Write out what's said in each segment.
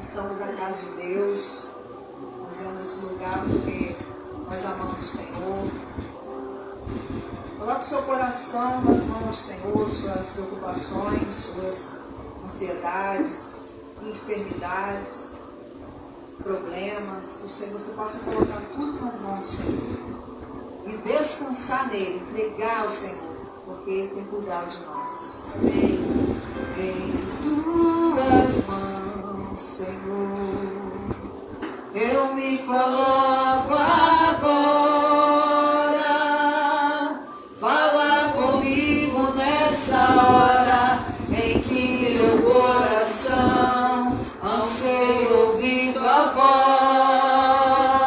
Estamos na casa de Deus, nós vamos nesse lugar porque nós amamos o Senhor. Coloque seu coração nas mãos do Senhor, suas preocupações, suas ansiedades, enfermidades, problemas. Você possa colocar tudo nas mãos do Senhor e descansar nele, entregar ao Senhor, porque Ele tem cuidado de nós. Amém. Em tuas mãos, Senhor, eu me coloco agora. Fala comigo nessa hora em que meu coração anseia ouvir tua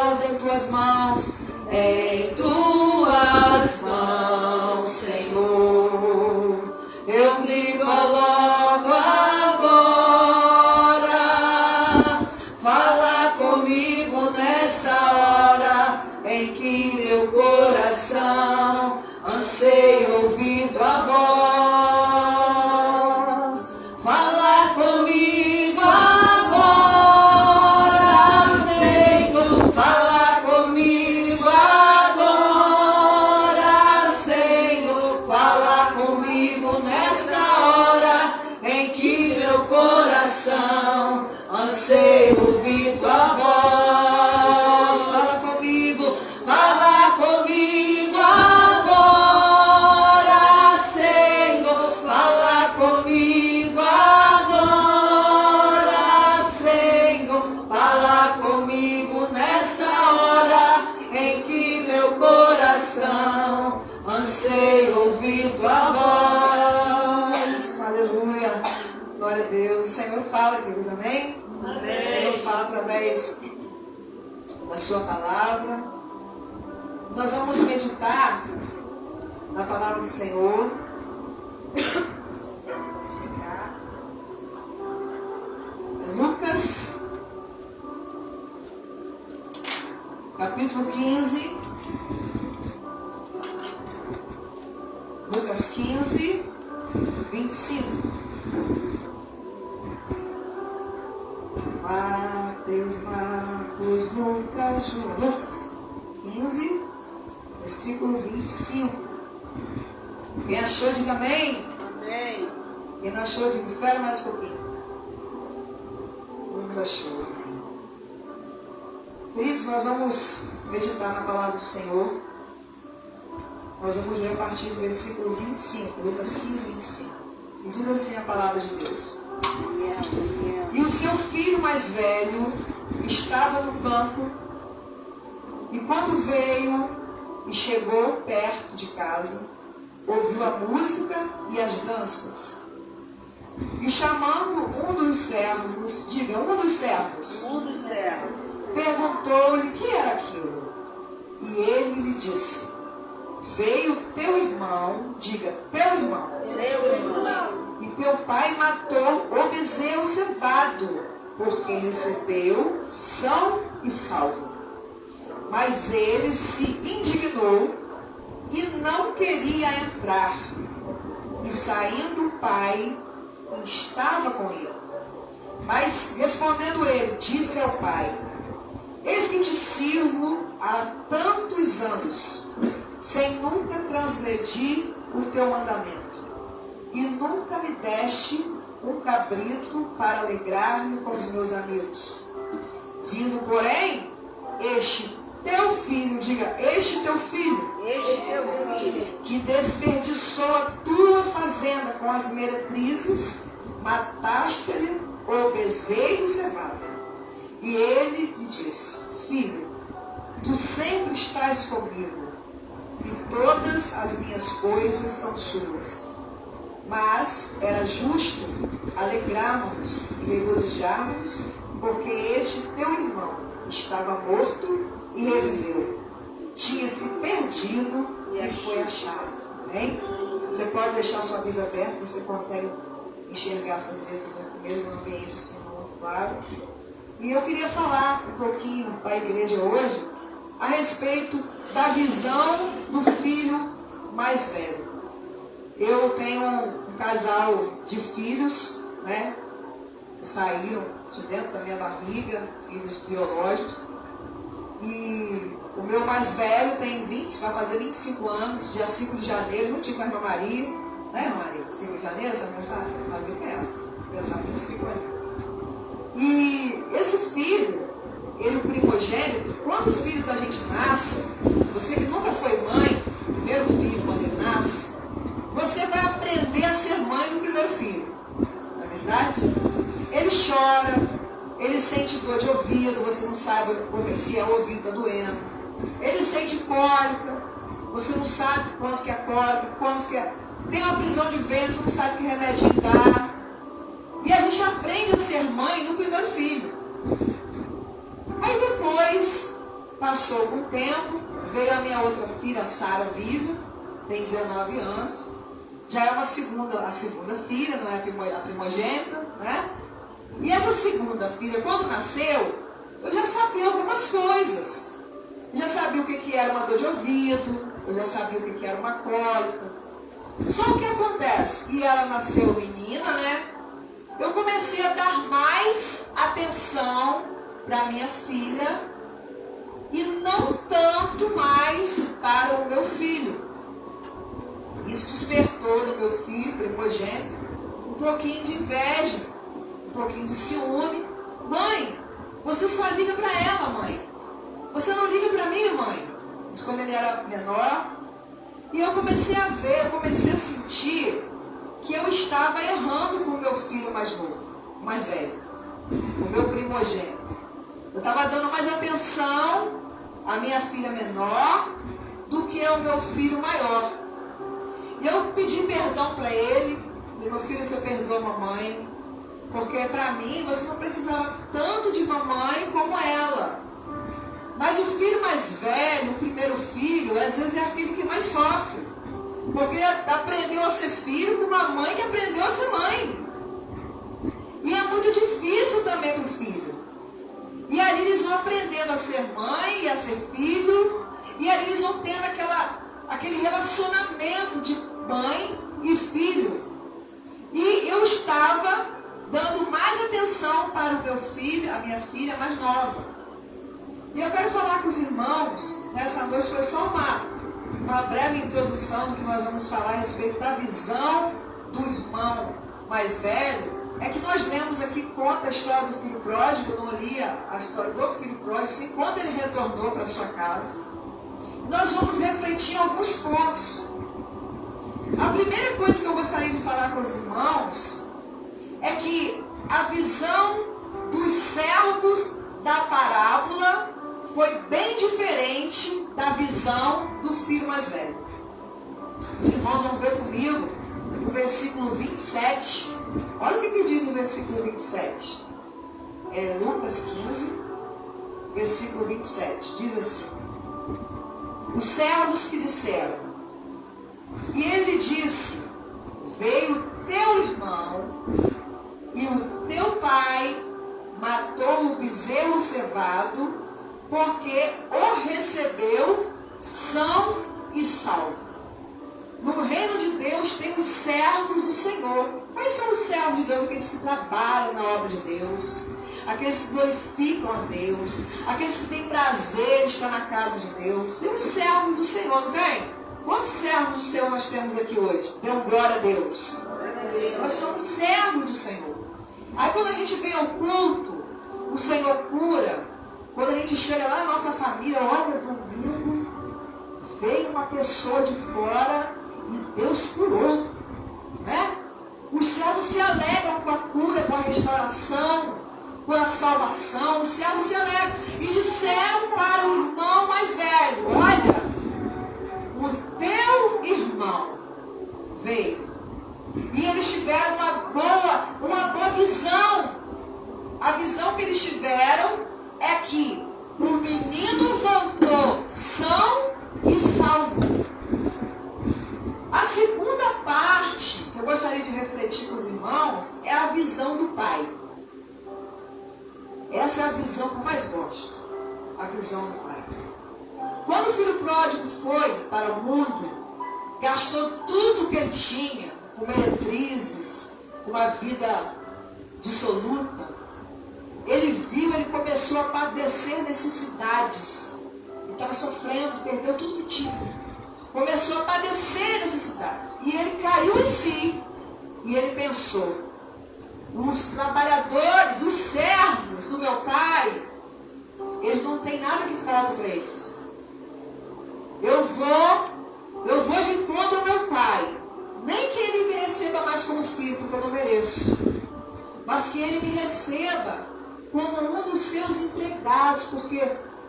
voz. Em tuas mãos, em tuas mãos, Senhor, eu me coloco agora. Fala comigo nessa hora em que meu coração anseia ouvir tua voz. Fala comigo agora, Senhor. Fala comigo agora, Senhor. Fala comigo nessa hora em que meu coração anseia ouvir tua voz. Fala comigo, fala comigo agora, Senhor. Fala comigo agora, Senhor. Fala comigo nessa hora em que meu coração anseia ouvir tua voz. Aleluia. Glória a Deus. O Senhor fala, querido, amém? Amém. O Senhor fala através da sua palavra. Nós vamos meditar na palavra do Senhor. Lucas, capítulo 15. Lucas 15, 25. Mateus, Marcos, Lucas, João. Lucas 15, versículo 25. Quem achou, diga amém. Amém. Quem não achou, diga espera mais um pouquinho. Todo mundo achou. Amém. Queridos, nós vamos meditar na palavra do Senhor. Nós vamos ler a partir do versículo 25, Lucas 15, 25. E diz assim a palavra de Deus. E o seu filho mais velho estava no campo, e quando veio e chegou perto de casa, ouviu a música e as danças. E chamando um dos servos, diga, um dos servos, perguntou-lhe o que era aquilo. E ele lhe disse: veio teu irmão, diga, teu irmão, e teu pai matou o bezerro cevado, porque recebeu são e salvo. Mas ele se indignou e não queria entrar. E saindo o pai, estava com ele. Mas respondendo ele, disse ao pai: eis que te sirvo há tantos anos, sem nunca transgredir o teu mandamento. E nunca me deste um cabrito para alegrar-me com os meus amigos. Vindo, porém, este teu filho, diga, este teu filho, que desperdiçou a tua fazenda com as meretrizes, mataste-lhe o bezerro cevado. E ele lhe disse: filho, tu sempre estás comigo, e todas as minhas coisas são suas. Mas era justo alegrarmos e regozijarmos, porque este teu irmão estava morto e reviveu. Tinha se perdido e foi achado. Amém? Você pode deixar sua Bíblia aberta, você consegue enxergar essas letras aqui mesmo no ambiente assim, muito claro. E eu queria falar um pouquinho para a igreja hoje a respeito da visão do filho mais velho. Eu tenho um casal de filhos, né? saíram de dentro da minha barriga, filhos biológicos. E o meu mais velho tem vai fazer 25 anos, dia 5 de janeiro, juntinho com a irmã Maria. Né, irmã Maria? 5 de janeiro, você vai pensar? Fazer com elas. Pensar 25 anos. E esse filho, ele, o primogênito, quando o filho da gente nasce, você que nunca foi mãe, o primeiro filho, quando ele nasce, você vai aprender a ser mãe do primeiro filho. Não é verdade? Ele chora, ele sente dor de ouvido, você não sabe se é o ouvido está doendo. Ele sente cólica, você não sabe quanto que é cólica, quanto que é. Tem uma prisão de ventre, você não sabe que remédio dá. E a gente aprende a ser mãe no primeiro filho. Aí depois, passou algum tempo, veio a minha outra filha, a Sara, viva, tem 19 anos. Já é a segunda filha, não é a primogênita, né? E essa segunda filha, quando nasceu, eu já sabia algumas coisas. Eu já sabia o que era uma dor de ouvido, eu já sabia o que era uma cólica. Só o que acontece? E ela nasceu menina, né? Eu comecei a dar mais atenção para minha filha e não tanto mais para o meu filho. Isso despertou no meu filho primogênito um pouquinho de inveja, um pouquinho de ciúme. Mãe, você só liga para ela, mãe. Você não liga para mim, mãe. Isso quando ele era menor. E eu comecei a ver, eu comecei a sentir que eu estava errando com o meu filho mais novo, mais velho, o meu primogênito. Eu estava dando mais atenção à minha filha menor do que ao meu filho maior. E eu pedi perdão para ele. Meu filho, você perdoa a mamãe, porque para mim você não precisava tanto de mamãe como ela. Mas o filho mais velho, o primeiro filho, às vezes é aquele que mais sofre. Porque ele aprendeu a ser filho com uma mãe que aprendeu a ser mãe. E é muito difícil também para o filho. E ali eles vão aprendendo a ser mãe e a ser filho. E ali eles vão tendo aquele relacionamento de mãe e filho. E eu estava dando mais atenção para o meu filho, a minha filha mais nova. E eu quero falar com os irmãos, nessa noite foi só uma breve introdução do que nós vamos falar a respeito da visão do irmão mais velho. É que nós lemos aqui, conta a história do filho pródigo. Eu não li a história do filho pródigo, sim, quando ele retornou para sua casa. Nós vamos refletir em alguns pontos. A primeira coisa que eu gostaria de falar com os irmãos é que a visão dos servos da parábola foi bem diferente da visão do filho mais velho. Os irmãos vão ver comigo no versículo 27. Olha o que diz no versículo 27. É Lucas 15, versículo 27. Diz assim: os servos que disseram, e ele disse, veio teu irmão e o teu pai matou o bezerro cevado, porque o recebeu são e salvo. No reino de Deus tem os servos do Senhor. Quais são os servos de Deus? Aqueles que trabalham na obra de Deus, aqueles que glorificam a Deus, aqueles que têm prazer em estar na casa de Deus. Tem os servos do Senhor, não tem? Quantos servos do Senhor nós temos aqui hoje? Dão glória a Deus. Nós somos servos do Senhor. Aí quando a gente vem ao culto, o Senhor cura. Quando a gente chega lá na nossa família, olha, domingo, veio uma pessoa de fora e Deus curou, né? Os servos se alegram com a cura, com a restauração, com a salvação. Os servos se alegram. E disseram para o irmão mais velho, olha, o teu irmão veio. E eles tiveram uma boa visão. A visão que eles tiveram é que o menino voltou são e salvo. A segunda parte que eu gostaria de refletir com os irmãos é a visão do pai. Essa é a visão que eu mais gosto. A visão do pai. Quando o filho pródigo foi para o mundo, gastou tudo que ele tinha, com meretrizes, com uma vida dissoluta, ele começou a padecer necessidades. Ele estava sofrendo, perdeu tudo que tinha. Começou a padecer necessidades. E ele caiu em si. E ele pensou: os trabalhadores, os servos do meu pai, eles não têm nada que falta para eles. Eu vou de encontro ao meu pai. Nem que ele me receba mais como filho, porque eu não mereço. Mas que ele me receba como um dos seus empregados, porque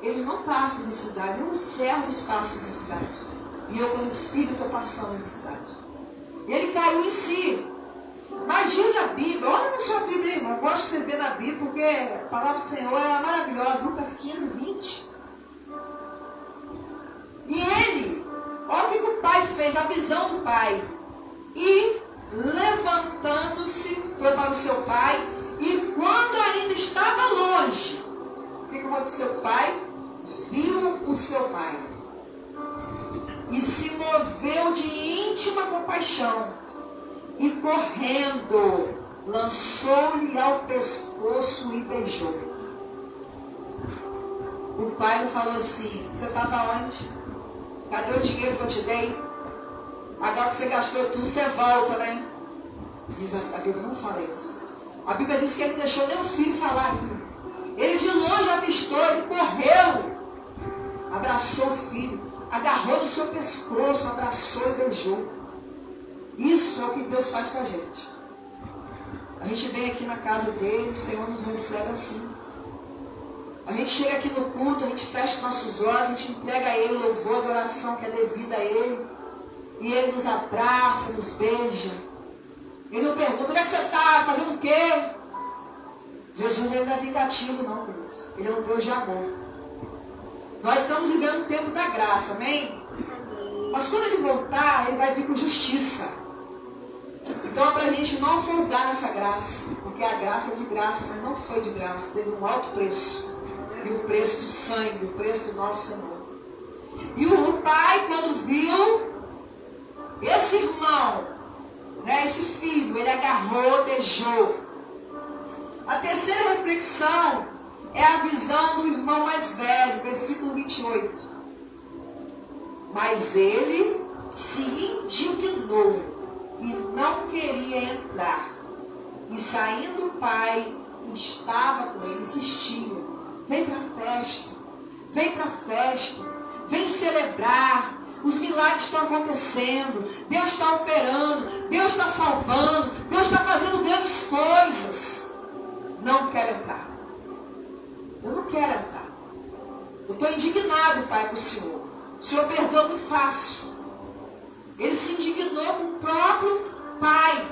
ele não passa necessidade, nem os servos passam necessidade. E eu, como filho, estou passando necessidade. Ele caiu em si. Mas diz a Bíblia, olha na sua Bíblia, irmão, eu gosto de você ver na Bíblia, porque a palavra do Senhor é maravilhosa. Lucas 15, 20. E ele, olha o que o pai fez, a visão do pai. E levantando-se, foi para o seu pai. E quando ainda estava longe, o que aconteceu? O pai viu o seu pai. E se moveu de íntima compaixão. E correndo, lançou-lhe ao pescoço e beijou. O pai não falou assim: você estava onde? Cadê o dinheiro que eu te dei? Agora que você gastou tudo, você volta, né? Diz a Bíblia não fala isso. A Bíblia diz que ele não deixou nem o filho falar. Ele de longe avistou, ele correu, abraçou o filho, agarrou no seu pescoço, abraçou e beijou. Isso é o que Deus faz com a gente. A gente vem aqui na casa dele, o Senhor nos recebe assim. A gente chega aqui no culto, a gente fecha nossos olhos, a gente entrega a ele louvor, adoração que é devida a ele. E ele nos abraça, nos beija. Ele não pergunta: onde é que você está? Fazendo o quê? Jesus ele não é vingativo não, Deus. Ele é um Deus de amor. Nós estamos vivendo o tempo da graça, amém? Mas quando ele voltar, ele vai vir com justiça. Então é para a gente não folgar nessa graça. Porque a graça é de graça, mas não foi de graça. Teve um alto preço. E o preço de sangue, o preço do nosso Senhor. E o pai, quando viu esse irmão, né, esse filho, ele agarrou, beijou. A terceira reflexão é a visão do irmão mais velho, versículo 28. Mas ele se indignou e não queria entrar. E saindo o pai, estava com ele, insistia: vem para a festa, vem para a festa, vem celebrar. Os milagres estão acontecendo, Deus está operando, Deus está salvando, Deus está fazendo grandes coisas. Não quero entrar. Eu não quero entrar. Eu estou indignado, pai, com o Senhor. O Senhor perdoa-me fácil. Ele se indignou com o próprio pai.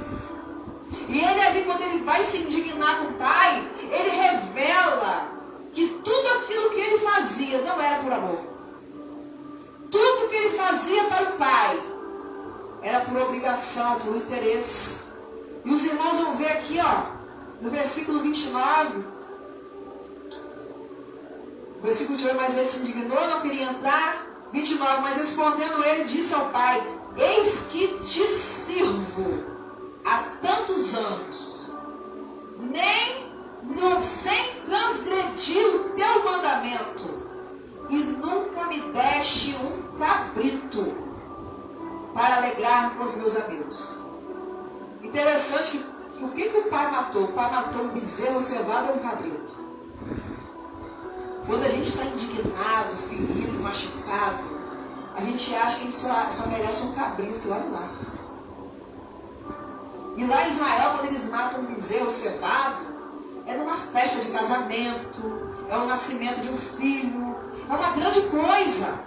E ele ali, quando ele vai se indignar com o pai, ele revela que tudo aquilo que ele fazia não era por amor. Tudo que ele fazia para o pai era por obrigação, por interesse. E os irmãos vão ver aqui, ó, no versículo 29. Versículo 28, mas ele se indignou, não queria entrar. 29, mas respondendo ele, disse ao pai: eis que te sirvo há tantos anos, sem transgredir o teu mandamento, e nunca me deste um cabrito para alegrar com os meus amigos. Interessante que o que o pai matou? O pai matou um bezerro cevado ou um cabrito? Quando a gente está indignado, ferido, machucado, a gente acha que a gente só merece um cabrito, olha lá. E lá em Israel, quando eles matam um bezerro cevado, é numa festa de casamento, é o nascimento de um filho, é uma grande coisa.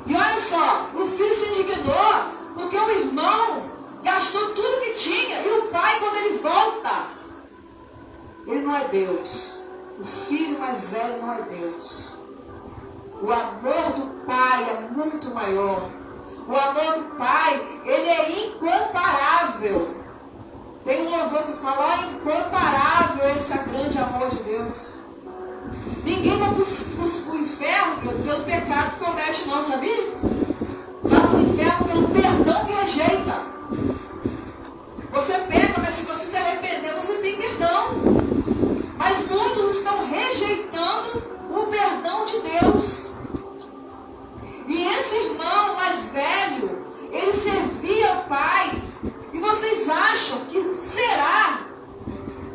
E olha só, o filho se indignou porque o irmão gastou tudo que tinha, e o pai, quando ele volta, ele não é Deus. O filho mais velho não é Deus. O amor do pai é muito maior. O amor do pai, ele é incomparável. Tem um louvor que fala: ó, incomparável esse grande amor de Deus. Ninguém vai para o inferno pelo pecado que comete, não, sabia? Vai para o inferno pelo perdão que rejeita. Você peca, mas se você se arrepender, você tem perdão.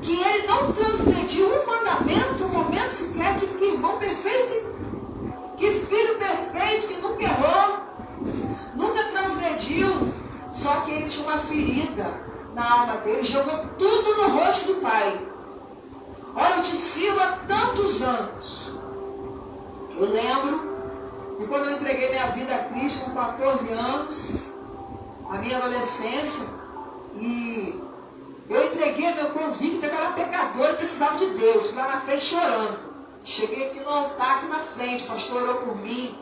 que ele não transgrediu um mandamento, um momento sequer, que irmão perfeito, que filho perfeito, que nunca errou, nunca transgrediu. Só que ele tinha uma ferida na alma dele, jogou tudo no rosto do pai. Olha, eu te sirvo há tantos anos. Eu lembro que quando eu entreguei minha vida a Cristo com 14 anos, a minha adolescência, e eu entreguei meu convicto, eu era pecador e precisava de Deus. Fui lá na frente chorando. Cheguei aqui no altar, aqui na frente, o pastor orou por mim.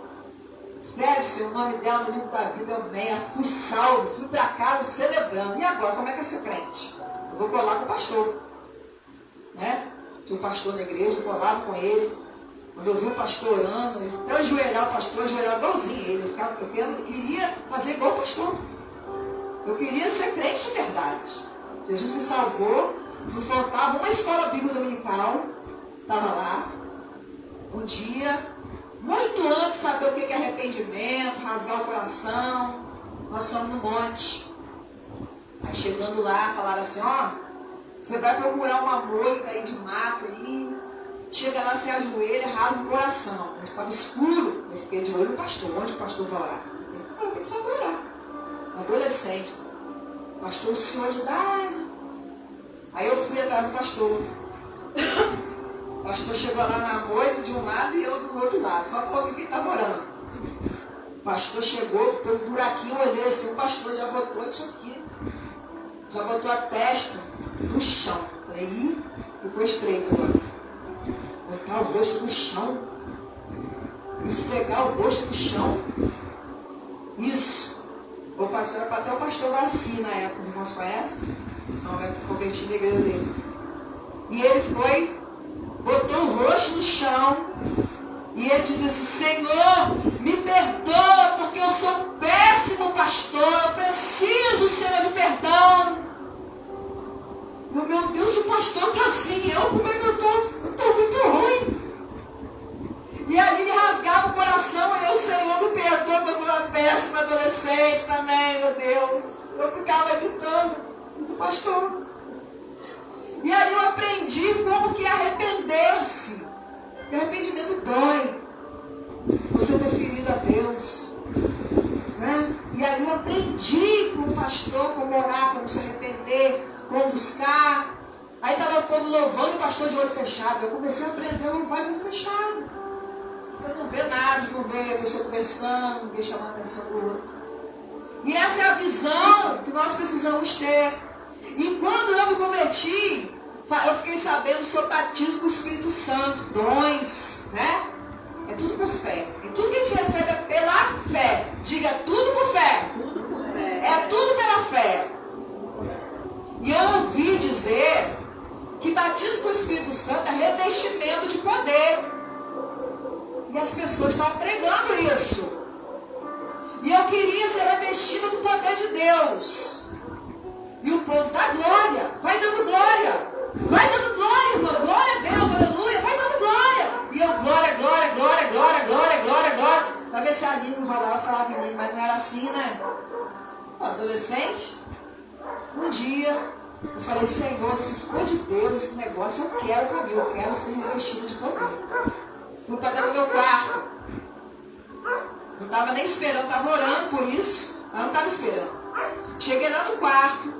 Escreve-se o nome dela no livro da vida, eu meia. Fui salvo, fui para casa celebrando. E agora, como é que é ser crente? Eu vou colar com o pastor. Né? Tinha um pastor na igreja, eu colava com ele. Quando eu vi o pastor orando, até eu ajoelhar o pastor, eu ajoelhava igualzinho ele. Eu queria fazer igual o pastor. Eu queria ser crente de verdade. Jesus me salvou, não faltava uma escola bíblica dominical, estava lá, um dia, muito antes de saber o que é arrependimento, rasgar o coração, nós fomos no monte. Aí chegando lá, falaram assim, ó, você vai procurar uma moita aí de mato aí, chega lá, você ajoelha, rasga o coração. Eu estava escuro, eu fiquei de olho no pastor, onde o pastor vai orar? Eu tenho que saber orar. Adolescente, pastor, senhor de idade. Aí eu fui atrás do pastor. O pastor chegou lá na moita de um lado e eu do outro lado, só para ouvir quem estava orando. O pastor chegou, pelo buraquinho, eu olhei assim, o pastor já botou isso aqui, já botou a testa no chão. Falei, ih, ficou estreito agora. Botar o rosto no chão, esfregar o rosto no chão. Isso. O pastor era até o pastor Vassi na época, os irmãos conhecem? Não, vai convertir na igreja dele. E ele foi, botou o rosto no chão, e ele disse assim, Senhor, me perdoa, porque eu sou um péssimo pastor, eu preciso, Senhor, de perdão. E meu Deus, o pastor está assim, como é que eu estou muito ruim. E ali ele rasgava o coração, e eu, Senhor, me perdoa, porque eu sou uma péssima adolescente também, meu Deus. Eu ficava evitando o pastor. E aí eu aprendi como que arrepender-se. O arrependimento dói. Você ter ferido a Deus. Né? E aí eu aprendi com o pastor, como orar, como se arrepender, como buscar. Aí estava o povo louvando o pastor de olho fechado. Eu comecei a aprender a louvar de olho fechado. Você não vê nada, você não vê a pessoa conversando, ninguém chamando a atenção do outro. E essa é a visão que nós precisamos ter. E quando eu me converti, eu fiquei sabendo sobre o batismo com o Espírito Santo, dons, né? É tudo por fé. E tudo que a gente recebe é pela fé. Diga, tudo por fé. É tudo pela fé. E eu ouvi dizer que batismo com o Espírito Santo é revestimento de poder. E as pessoas estavam pregando isso. E eu queria ser revestida do poder de Deus. E o povo dá glória. Vai dando glória. Vai dando glória, irmão. Glória a Deus, aleluia. Vai dando glória. E eu, glória, glória, glória, glória, glória, glória, glória. Pra ver se a língua enrolava e falava em mim. Mas não era assim, né? Adolescente. Um dia, eu falei, Senhor, se for de Deus esse negócio, eu quero pra mim. Eu quero ser revestido de poder. Fui para dentro do meu quarto. Não estava nem esperando, estava orando por isso, mas não estava esperando. Cheguei lá no quarto,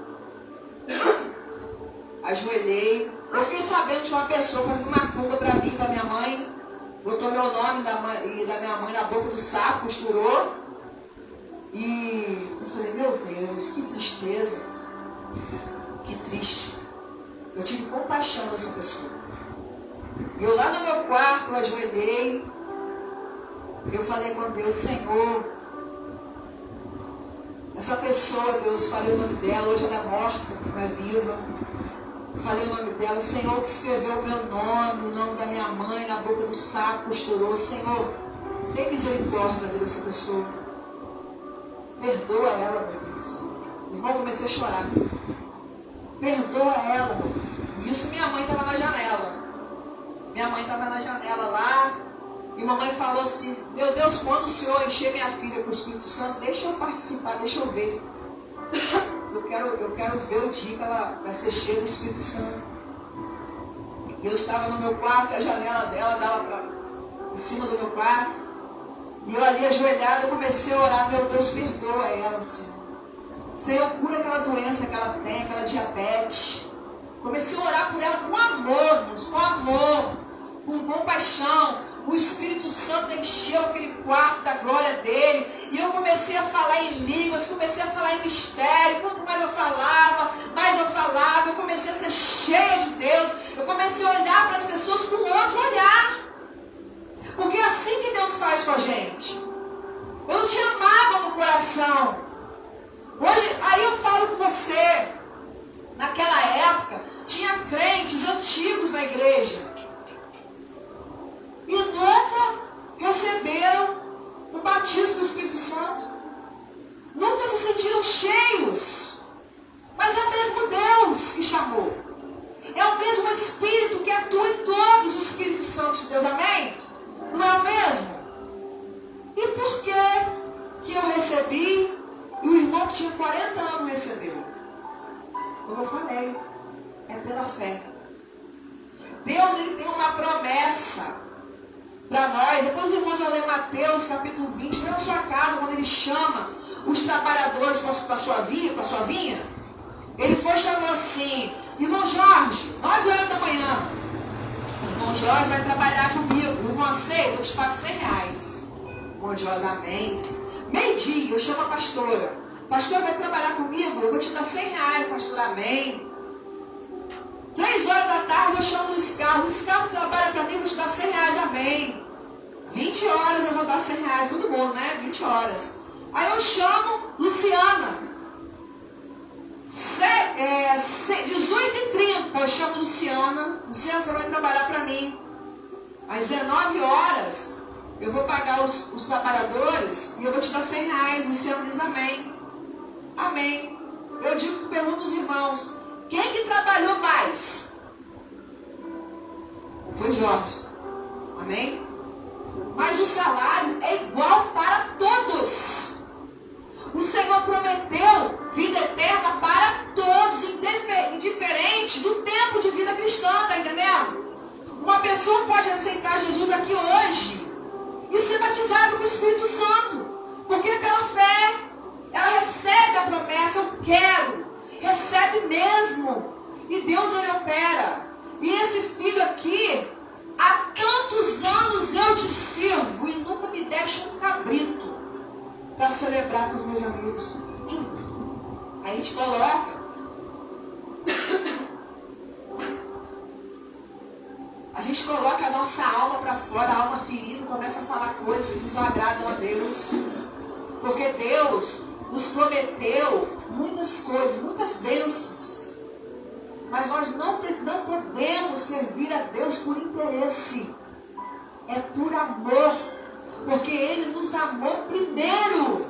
ajoelhei. Eu fiquei sabendo de uma pessoa fazendo macumba para mim, para minha mãe. Botou meu nome e da minha mãe na boca do saco, costurou. E eu falei, meu Deus, que tristeza. Que triste. Eu tive compaixão dessa pessoa. E eu lá no meu quarto, eu ajoelhei, eu falei com Deus, Senhor, essa pessoa, Deus, falei o nome dela, hoje ela é morta, não é viva, falei o nome dela, Senhor, que escreveu o meu nome, o nome da minha mãe, na boca do saco, costurou, Senhor, tem misericórdia da vida dessa pessoa, perdoa ela, meu Deus. Irmão, comecei a chorar, perdoa ela, meu Deus. E isso minha mãe estava na janela. Minha mãe estava na janela lá, e mamãe falou assim, meu Deus, quando o Senhor encher minha filha com o Espírito Santo, deixa eu participar, deixa eu ver. Eu quero ver o dia que ela vai ser cheia do Espírito Santo. E eu estava no meu quarto, a janela dela dava em cima do meu quarto. E eu ali ajoelhada, eu comecei a orar, meu Deus, perdoa ela, Senhor. Senhor, cura aquela doença que ela tem, aquela diabetes. Comecei a orar por ela com amor, com amor, com compaixão. O Espírito Santo encheu aquele quarto da glória dele. E eu comecei a falar em línguas, comecei a falar em mistério. Quanto mais eu falava, eu comecei a ser cheia de Deus. Eu comecei a olhar para as pessoas com outro olhar. Porque é assim que Deus faz com a gente. Eu não tinha mágoa no coração. Hoje, aí eu falo com você. Naquela época, tinha crentes antigos na igreja. E nunca receberam o batismo do Espírito Santo. Nunca se sentiram cheios. Mas é o mesmo Deus que chamou. É o mesmo Espírito que atua em todos os Espíritos Santos de Deus. Amém? Não é o mesmo? E por que eu recebi e o irmão que tinha 40 anos recebeu? Como eu falei, é pela fé. Deus, ele tem uma promessa para nós. Depois os irmãos vão ler Mateus capítulo 20, lá na sua casa, quando ele chama os trabalhadores para a sua vinha. Ele foi e chamou assim: irmão Jorge, 9 horas da manhã, o irmão Jorge vai trabalhar comigo. O irmão aceita, eu te pago R$100. Irmão Jorge, amém. Meio-dia, eu chamo a pastora. Pastor, vai trabalhar comigo? Eu vou te dar R$100, pastor, amém. 3 horas da tarde eu chamo o Luiz Carlos. Luiz Carlos trabalha para mim, eu vou te dar R$100, amém. 20 horas eu vou dar R$100, todo mundo, né? 20 horas. Aí eu chamo Luciana. 18h30 eu chamo Luciana. Luciana, você vai trabalhar para mim. Às 19 horas eu vou pagar os trabalhadores e eu vou te dar R$100. Luciana diz amém. Amém. Eu pergunto aos irmãos: quem que trabalhou mais? Foi Jorge. Amém? Mas o salário é igual para todos. O Senhor prometeu vida eterna para todos, indiferente do tempo de vida cristã, tá entendendo? Uma pessoa pode aceitar Jesus aqui hoje e ser batizado com o Espírito Santo, porque pela fé ela recebe a promessa: eu quero, recebe mesmo. E Deus, ele opera. E esse filho aqui, há tantos anos eu te sirvo e nunca me deixa um cabrito para celebrar com os meus amigos. A gente coloca a nossa alma para fora, a alma ferida, começa a falar coisas que desagradam a Deus. Porque Deus nos prometeu muitas coisas, muitas bênçãos. Mas nós não podemos servir a Deus por interesse. É por amor. Porque Ele nos amou primeiro.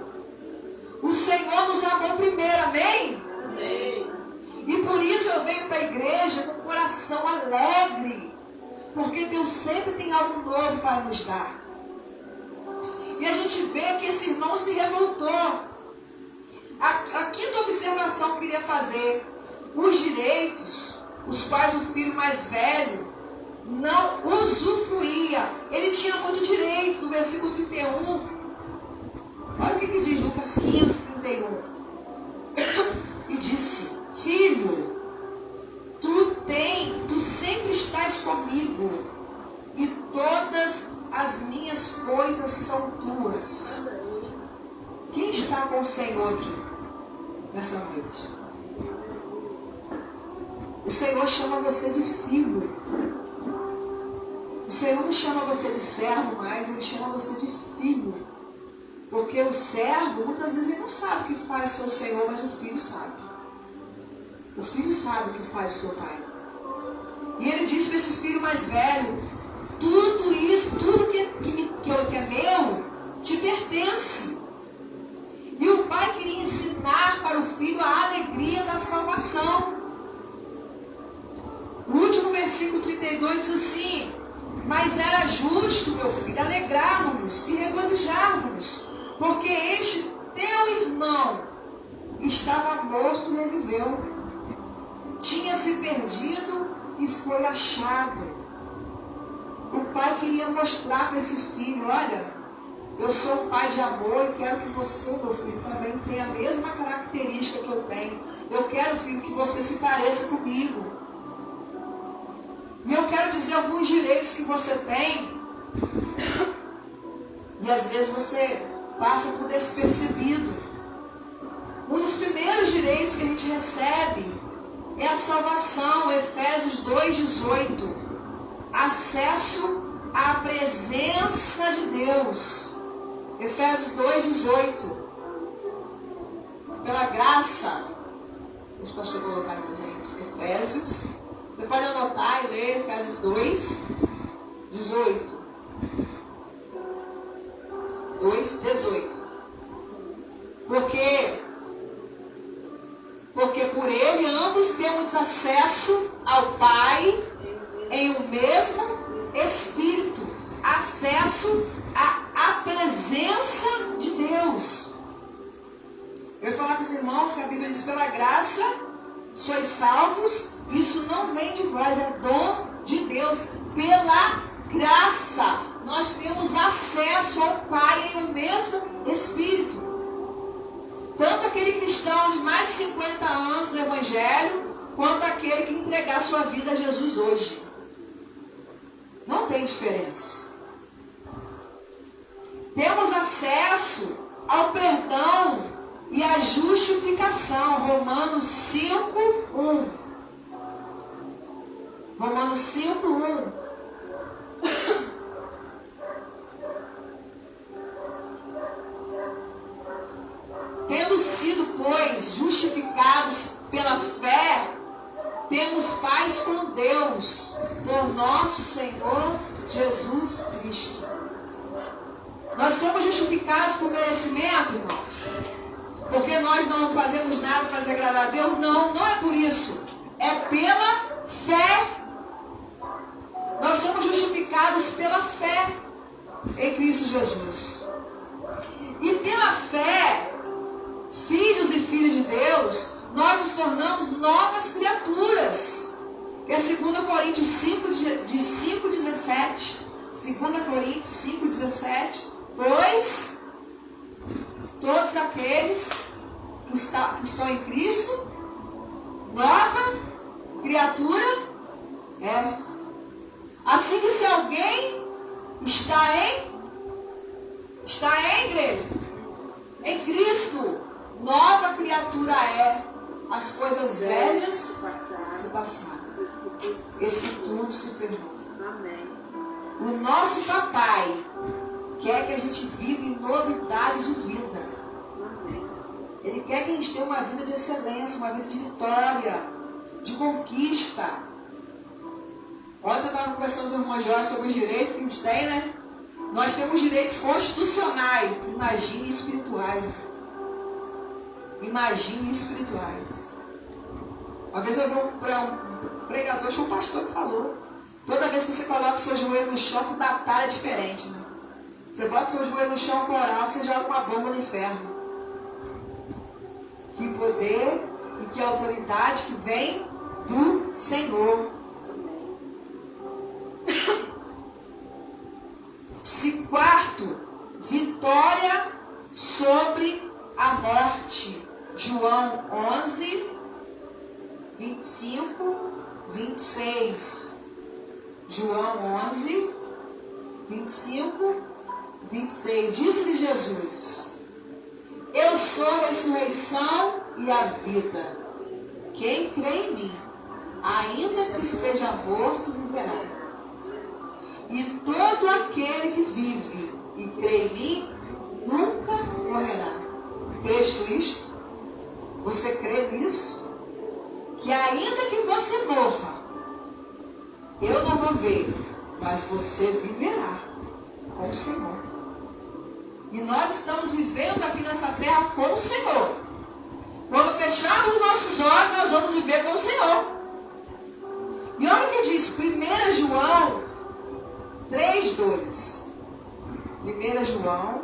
O Senhor nos amou primeiro, amém? Amém. E por isso eu venho para a igreja com o coração alegre. Porque Deus sempre tem algo novo para nos dar. E a gente vê que esse irmão se revoltou. A quinta observação que eu queria fazer: os direitos, os quais o filho mais velho não usufruía. Ele tinha muito direito, no versículo 31. Olha o que diz Lucas 15, 31. E disse: filho, tu sempre estás comigo, e todas as minhas coisas são tuas. Quem está com o Senhor aqui nessa noite? O Senhor chama você de filho. O Senhor não chama você de servo mais, Ele chama você de filho. Porque o servo, muitas vezes, ele não sabe o que faz o seu Senhor, mas o filho sabe. O filho sabe o que faz o seu pai. E ele diz para esse filho mais velho: tudo isso, tudo que é meu, te pertence. E o pai queria ensinar para o filho a alegria da salvação. O último versículo 32 diz assim: mas era justo, meu filho, alegrarmos-nos e regozijarmos-nos, porque este teu irmão estava morto e reviveu, tinha se perdido e foi achado. O pai queria mostrar para esse filho, olha, eu sou um pai de amor e quero que você, meu filho, também tenha a mesma característica que eu tenho. Eu quero, filho, que você se pareça comigo. E eu quero dizer alguns direitos que você tem. E às vezes você passa por despercebido. Um dos primeiros direitos que a gente recebe é a salvação, Efésios 2,18. Acesso à presença de Deus. Efésios 2,18. Pela graça. Deixa o pastor colocar aqui, gente. Efésios. Você pode anotar e ler Efésios 2,18. 2,18. Porque por ele ambos temos acesso ao Pai em um mesmo Espírito. Acesso à presença de Deus. Eu vou falar para os irmãos que a Bíblia diz: pela graça sois salvos. Isso não vem de vós, é dom de Deus. Pela graça nós temos acesso ao Pai em um mesmo Espírito. Tanto aquele cristão de mais de 50 anos no Evangelho, quanto aquele que entregar sua vida a Jesus hoje. Não tem diferença. Temos acesso ao perdão e à justificação. Romanos 5:1. Romanos 5:1. Tendo sido, pois, justificados pela fé, temos paz com Deus, por nosso Senhor Jesus Cristo. Nós somos justificados por merecimento, irmãos? Porque nós não fazemos nada para desagradar a Deus? Não, não é por isso. É pela fé. Nós somos justificados pela fé em Cristo Jesus. E pela fé, filhos e filhas de Deus, nós nos tornamos novas criaturas. É 2 Coríntios 5:17. 2 Coríntios 5:17. Pois todos aqueles que estão em Cristo, nova criatura é. Assim que se alguém está em igreja, em Cristo, nova criatura é. As coisas velhas se passaram. Eis que tudo se fez novo. O nosso papai quer que a gente viva em novidade de vida. Ele quer que a gente tenha uma vida de excelência, uma vida de vitória, de conquista. Ontem eu estava conversando com o irmão Jorge sobre os direitos que a gente tem, né? Nós temos direitos constitucionais, imagine espirituais. Imagine espirituais. Uma vez eu vi um pregador, acho que um pastor que falou: toda vez que você coloca o seu joelho no chão, o batalha é diferente, né? Você bota o seu joelho no chão moral, você joga uma bomba no inferno. Que poder e que autoridade que vem do Senhor. Quarto, vitória sobre a morte. João 11, 25, 26. João 11, 25, 26. Disse-lhe Jesus: eu sou a ressurreição e a vida. Quem crê em mim, ainda que esteja morto, viverá. E todo aquele que vive e crê em mim, nunca morrerá. Crês tu isto? Você crê nisso? Que ainda que você morra, eu não vou ver, mas você viverá com o Senhor. E nós estamos vivendo aqui nessa terra com o Senhor. Quando fecharmos nossos olhos, nós vamos viver com o Senhor. E olha o que diz 1 João 3:2. 1 João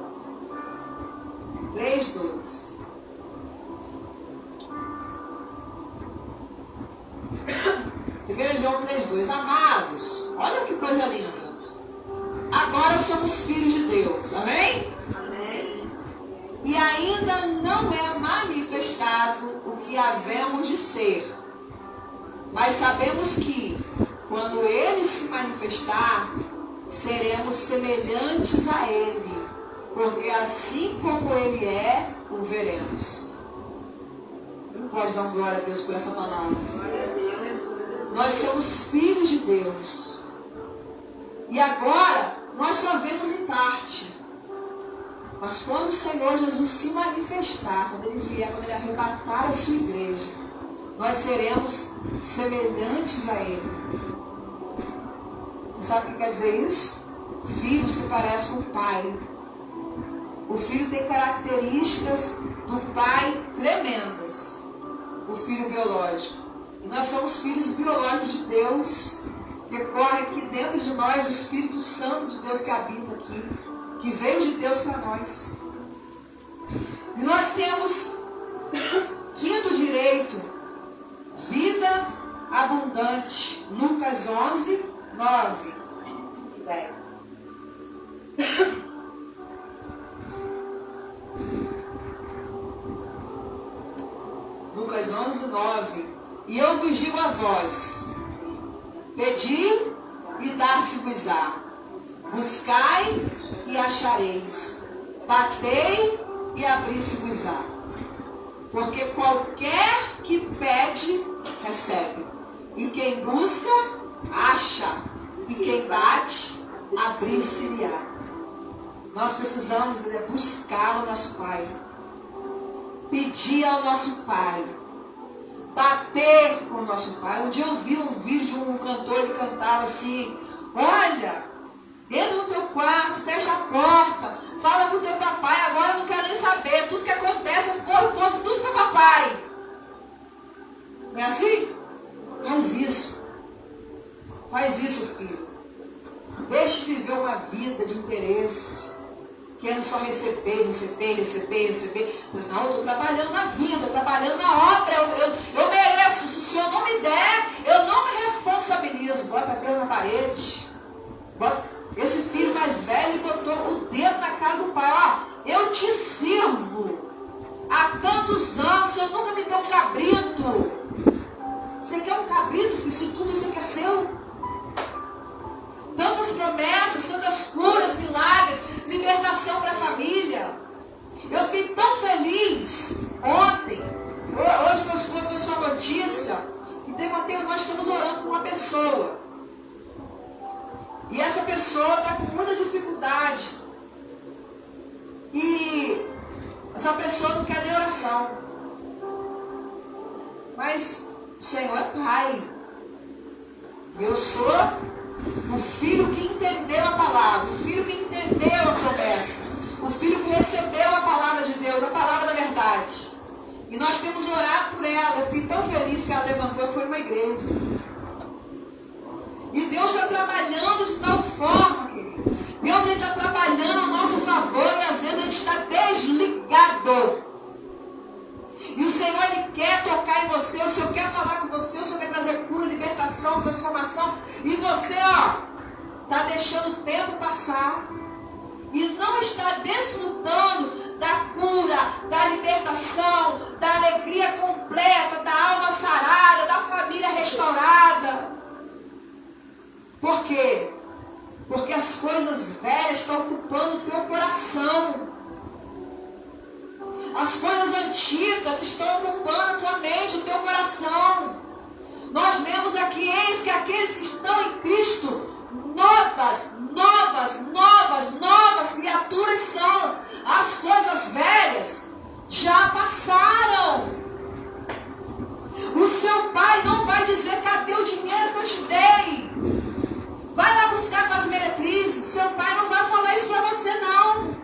3:2. 1 1 João 3,2. Amados, olha que coisa linda. Agora somos filhos de Deus. Amém? Amém. E ainda não é manifestado o que havemos de ser. Mas sabemos que, quando Ele se manifestar, seremos semelhantes a Ele. Porque assim como Ele é, o veremos. Não pode dar glória a Deus por essa palavra. Nós somos filhos de Deus. E agora, nós só vemos em parte. Mas quando o Senhor Jesus se manifestar, quando Ele vier, quando Ele arrebatar a sua igreja, nós seremos semelhantes a Ele. Você sabe o que quer dizer isso? O filho se parece com o pai. O filho tem características do pai tremendas. O filho biológico. E nós somos filhos biológicos de Deus, que corre aqui dentro de nós o Espírito Santo de Deus que habita aqui, que veio de Deus para nós. E nós temos quinto direito, vida abundante. Lucas 11, 9 e 10. Lucas 11, 9. E eu vos digo a vós: pedi e dar-se-vos-á. Buscai e achareis. Batei e abrir-se-vos-á. Porque qualquer que pede, recebe. E quem busca, acha. E quem bate, abrir-se-lhe-á. Nós precisamos buscar o nosso Pai. Pedir ao nosso Pai. Bater com o nosso Pai. Um dia eu vi um vídeo de um cantor, ele cantava assim: olha, entra no teu quarto, fecha a porta, fala com o teu papai, agora eu não quero nem saber, tudo que acontece eu corro contra tudo para papai. Não é assim? Faz isso. Faz isso, filho. Deixe de viver uma vida de interesse, querendo só receber. Não, eu estou trabalhando na vida, estou trabalhando na obra, eu mereço. Se o Senhor não me der, eu não me responsabilizo. Bota a Deus na parede. Esse filho mais velho botou o dedo na cara do pai. Ó, eu te sirvo há tantos anos, o Senhor nunca me deu um cabrito. Você quer um cabrito, filho? Se tudo isso aqui é seu. Tantas promessas, tantas curas, milagres, libertação para a família. Eu fiquei tão feliz ontem. Hoje meu esposo trouxe uma notícia que nós estamos orando com uma pessoa. E essa pessoa está com muita dificuldade. E essa pessoa não quer nem oração. Mas o Senhor é Pai. E eu sou o filho que entendeu a palavra, o filho que entendeu a promessa, o filho que recebeu a palavra de Deus, a palavra da verdade. E nós temos orado por ela. Eu fiquei tão feliz que ela levantou e foi numa igreja. E Deus está trabalhando de tal forma, querido. Deus está trabalhando a nosso favor e às vezes a gente está desligado. E o Senhor, Ele quer tocar em você, o Senhor quer falar com você, o Senhor quer trazer cura, libertação, transformação. E você, está deixando o tempo passar. E não está desfrutando da cura, da libertação, da alegria completa, da alma sarada, da família restaurada. Por quê? Porque as coisas velhas estão ocupando o teu coração. As coisas antigas estão ocupando a tua mente, o teu coração. Nós lemos aqui: eis que aqueles que estão em Cristo, novas criaturas são. As coisas velhas já passaram. O seu pai não vai dizer: cadê o dinheiro que eu te dei? Vai lá buscar com as meretrizes. Seu pai não vai falar isso para você, não.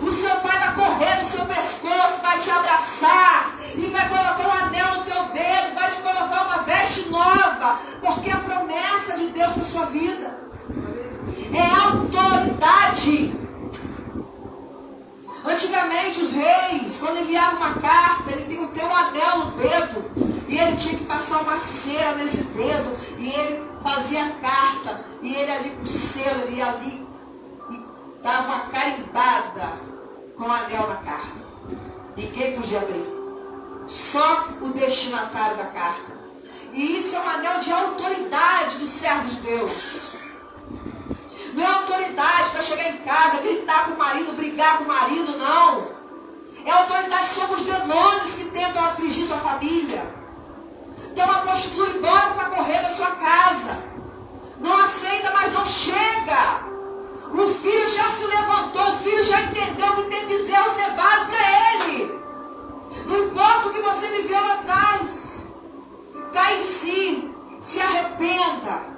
O seu pai vai correr no seu pescoço, vai te abraçar e vai colocar um anel no teu dedo, vai te colocar uma veste nova, porque é a promessa de Deus para a sua vida é autoridade. Antigamente os reis, quando enviavam uma carta, ele tem que ter um anel no dedo. E ele tinha que passar uma cera nesse dedo. E ele fazia a carta. E ele ali com o selo, ele ia ali e dava uma carimbada com o anel na carta. Ninguém podia abrir. Só o destinatário da carta. E isso é um anel de autoridade do servo de Deus. Não é autoridade para chegar em casa, gritar com o marido, brigar com o marido, não. É autoridade sobre os demônios que tentam afligir sua família. Tem uma postura, embora para correr da sua casa. Não aceita, mas não chega. O filho já se levantou, o filho já entendeu que tem bezerro cevado para ele. Não importa o que você viveu lá atrás. Cai em si, se arrependa.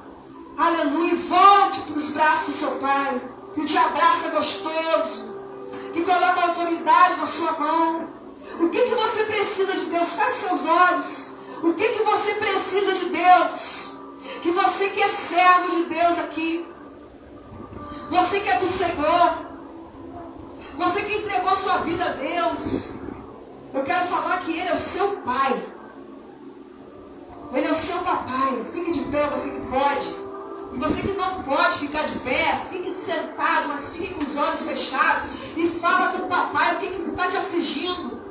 Aleluia, volte para os braços do seu pai, que te abraça gostoso, que coloca a autoridade na sua mão. O que você precisa de Deus? Feche seus olhos. O que você precisa de Deus? Que você que é servo de Deus aqui, você que é do Senhor, você que entregou sua vida a Deus, eu quero falar que Ele é o seu pai. Ele é o seu papai. Fique de pé, você que pode. E você que não pode ficar de pé, fique sentado, mas fique com os olhos fechados e fala com o papai o que está te afligindo.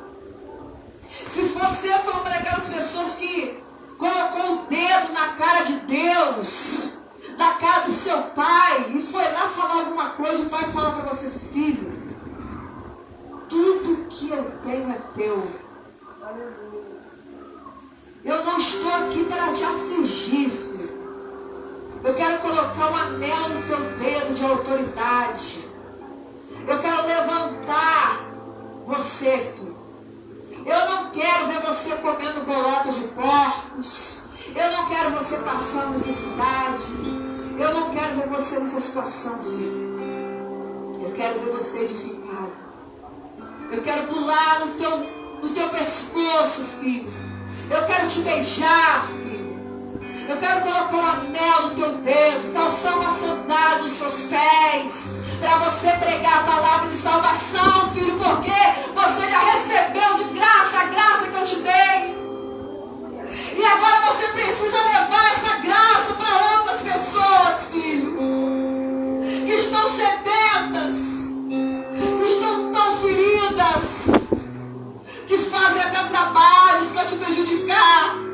Se você foi uma daquelas pessoas que colocou o dedo na cara de Deus, na cara do seu pai, e foi lá falar alguma coisa, o pai fala para você: filho, tudo que eu tenho é teu. Eu não estou aqui para te afligir, filho. Eu quero colocar um anel no teu dedo de autoridade. Eu quero levantar você, filho. Eu não quero ver você comendo bolacas de porcos. Eu não quero você passando necessidade. Eu não quero ver você nessa situação, filho. Eu quero ver você edificado. Eu quero pular no teu pescoço, filho. Eu quero te beijar, filho. Eu quero colocar um anel no teu dedo, calçar uma sandália nos seus pés, para você pregar a palavra de salvação, filho, porque você já recebeu de graça a graça que eu te dei. E agora você precisa levar essa graça para outras pessoas, filho, que estão sedentas, que estão tão feridas, que fazem até trabalhos para te prejudicar.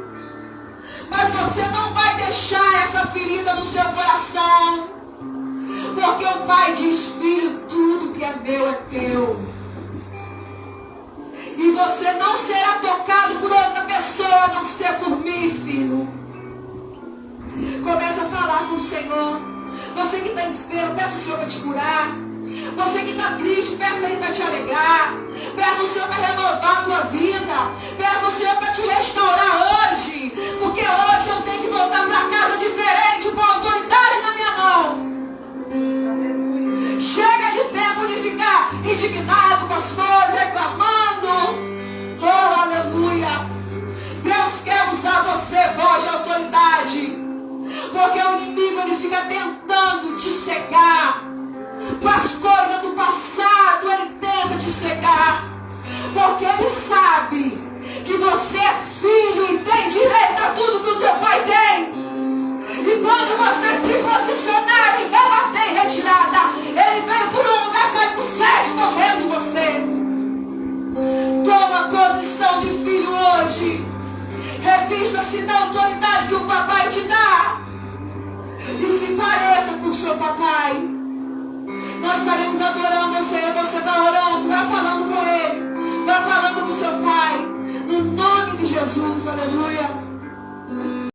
Mas você não vai deixar essa ferida no seu coração. Porque o pai diz: filho, tudo que é meu é teu. E você não será tocado por outra pessoa a não ser por mim, filho. Começa a falar com o Senhor. Você que está enfermo, peça o Senhor para te curar. Você que está triste, peça Ele para te alegrar. Peça o Senhor para renovar a tua vida. Peça o Senhor para te restaurar hoje. Porque hoje eu tenho que voltar para casa diferente, com a autoridade na minha mão. Chega de tempo de ficar indignado com as coisas, reclamando. Oh, aleluia. Deus quer usar você, voz de autoridade. Porque o inimigo, ele fica tentando te cegar. Com as coisas do passado, ele tenta te cegar. Porque ele sabe que você é filho e tem direito a tudo que o teu pai tem. E quando você se posicionar, ele vai bater em retirada. Ele veio por um lugar, sai por 7, correndo de você. Toma posição de filho hoje. Revista-se da autoridade que o papai te dá. E se pareça com o seu papai. Nós estaremos adorando ao Senhor. Você vai orando, vai falando com Ele, vai falando com o seu pai. No nome de Jesus, aleluia.